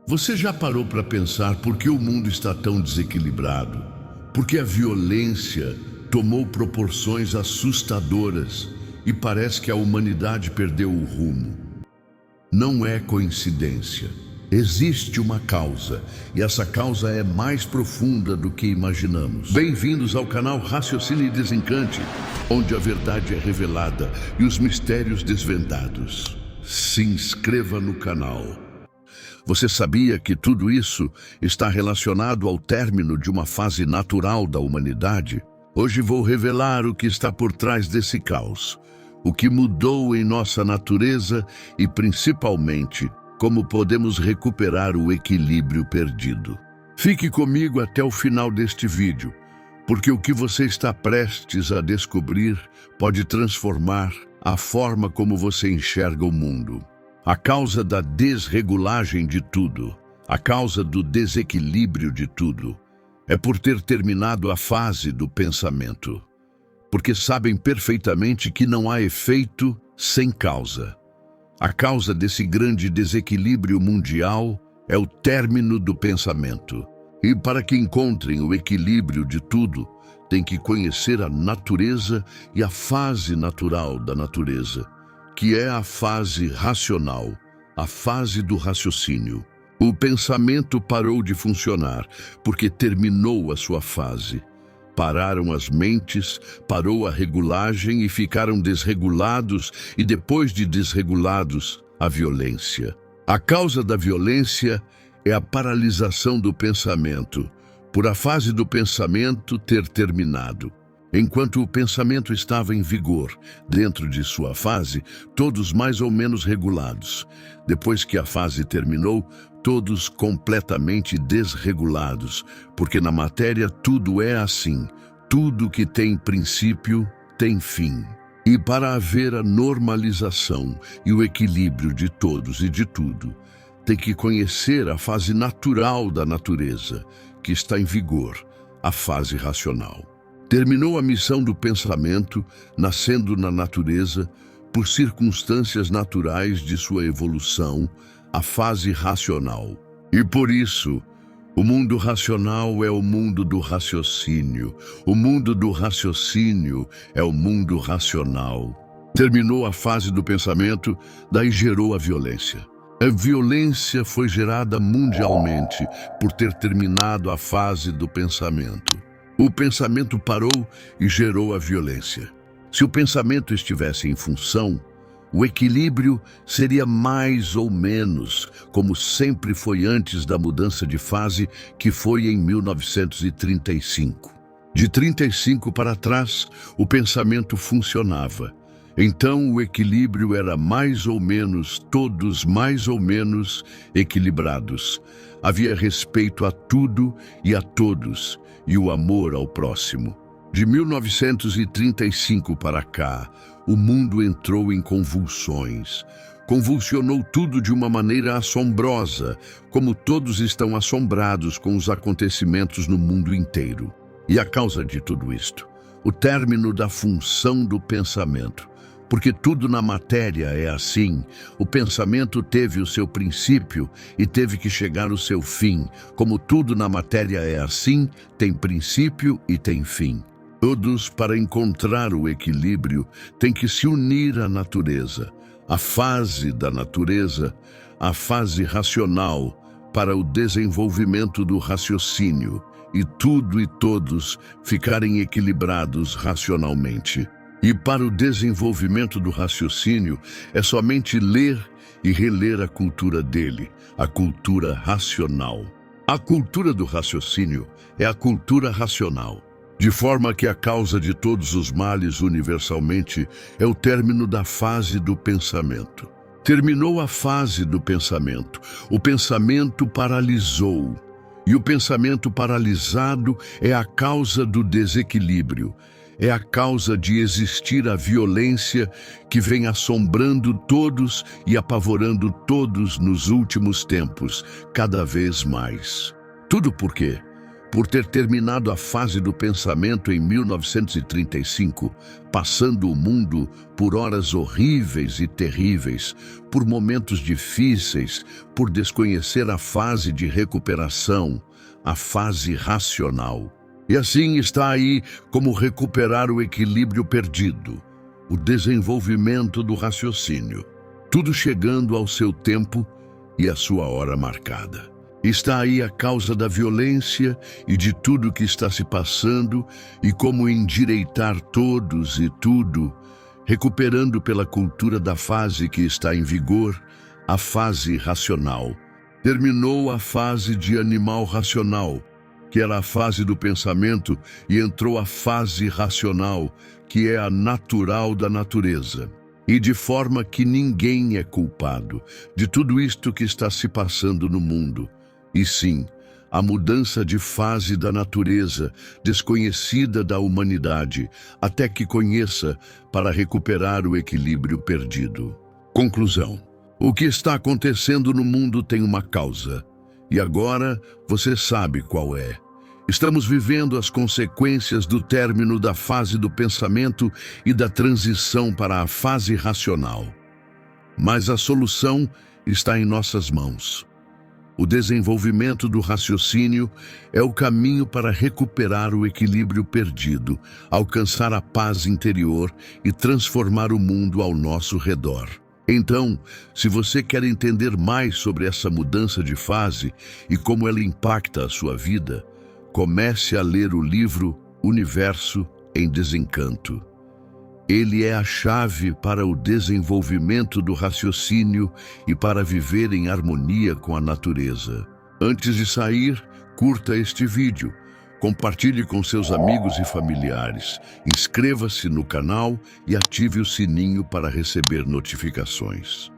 Você já parou para pensar por que o mundo está tão desequilibrado? Por que a violência tomou proporções assustadoras e parece que a humanidade perdeu o rumo? Não é coincidência. Existe uma causa, e essa causa é mais profunda do que imaginamos. Bem-vindos ao canal Raciocínio e Desencante, onde a verdade é revelada e os mistérios desvendados. Se inscreva no canal. Você sabia que tudo isso está relacionado ao término de uma fase natural da humanidade? Hoje vou revelar o que está por trás desse caos, o que mudou em nossa natureza e, principalmente, como podemos recuperar o equilíbrio perdido. Fique comigo até o final deste vídeo, porque o que você está prestes a descobrir pode transformar a forma como você enxerga o mundo. A causa da desregulagem de tudo, a causa do desequilíbrio de tudo, é por ter terminado a fase do pensamento. Porque sabem perfeitamente que não há efeito sem causa. A causa desse grande desequilíbrio mundial é o término do pensamento. E para que encontrem o equilíbrio de tudo, tem que conhecer a natureza e a fase natural da natureza, que é a fase racional, a fase do raciocínio. O pensamento parou de funcionar porque terminou a sua fase. Pararam as mentes, parou a regulagem e ficaram desregulados, e depois de desregulados, a violência. A causa da violência é a paralisação do pensamento, por a fase do pensamento ter terminado. Enquanto o pensamento estava em vigor, dentro de sua fase, todos mais ou menos regulados. Depois que a fase terminou, todos completamente desregulados, porque na matéria tudo é assim, tudo que tem princípio tem fim. E para haver a normalização e o equilíbrio de todos e de tudo, tem que conhecer a fase natural da natureza, que está em vigor, a fase racional. Terminou a missão do pensamento, nascendo na natureza, por circunstâncias naturais de sua evolução, a fase racional. E por isso, o mundo racional é o mundo do raciocínio. O mundo do raciocínio é o mundo racional. Terminou a fase do pensamento, daí gerou a violência. A violência foi gerada mundialmente por ter terminado a fase do pensamento. O pensamento parou e gerou a violência. Se o pensamento estivesse em função, o equilíbrio seria mais ou menos como sempre foi antes da mudança de fase, que foi em 1935. De 35 para trás, o pensamento funcionava. Então o equilíbrio era mais ou menos, todos mais ou menos equilibrados. Havia respeito a tudo e a todos, e o amor ao próximo. De 1935 para cá, o mundo entrou em convulsões. Convulsionou tudo de uma maneira assombrosa, como todos estão assombrados com os acontecimentos no mundo inteiro. E a causa de tudo isto? O término da função do pensamento. Porque tudo na matéria é assim, o pensamento teve o seu princípio e teve que chegar ao seu fim. Como tudo na matéria é assim, tem princípio e tem fim. Todos, para encontrar o equilíbrio, têm que se unir à natureza, a fase da natureza, a fase racional, para o desenvolvimento do raciocínio, e tudo e todos ficarem equilibrados racionalmente. E para o desenvolvimento do raciocínio, é somente ler e reler a cultura dele, a cultura racional. A cultura do raciocínio é a cultura racional, de forma que a causa de todos os males universalmente é o término da fase do pensamento. Terminou a fase do pensamento, o pensamento paralisou, e o pensamento paralisado é a causa do desequilíbrio. É a causa de existir a violência que vem assombrando todos e apavorando todos nos últimos tempos, cada vez mais. Tudo por quê? por ter terminado a fase do pensamento em 1935, passando o mundo por horas horríveis e terríveis, por momentos difíceis, por desconhecer a fase de recuperação, a fase racional. E assim está aí como recuperar o equilíbrio perdido, o desenvolvimento do raciocínio, tudo chegando ao seu tempo e à sua hora marcada. Está aí a causa da violência e de tudo que está se passando e como endireitar todos e tudo, recuperando pela cultura da fase que está em vigor, a fase racional. Terminou a fase de animal racional, que era a fase do pensamento, e entrou a fase racional, que é a natural da natureza. E de forma que ninguém é culpado de tudo isto que está se passando no mundo. E sim, a mudança de fase da natureza, desconhecida da humanidade, até que conheça para recuperar o equilíbrio perdido. Conclusão. O que está acontecendo no mundo tem uma causa. E agora você sabe qual é. Estamos vivendo as consequências do término da fase do pensamento e da transição para a fase racional. Mas a solução está em nossas mãos. O desenvolvimento do raciocínio é o caminho para recuperar o equilíbrio perdido, alcançar a paz interior e transformar o mundo ao nosso redor. Então, se você quer entender mais sobre essa mudança de fase e como ela impacta a sua vida, comece a ler o livro Universo em Desencanto. Ele é a chave para o desenvolvimento do raciocínio e para viver em harmonia com a natureza. Antes de sair, curta este vídeo, compartilhe com seus amigos e familiares, inscreva-se no canal e ative o sininho para receber notificações.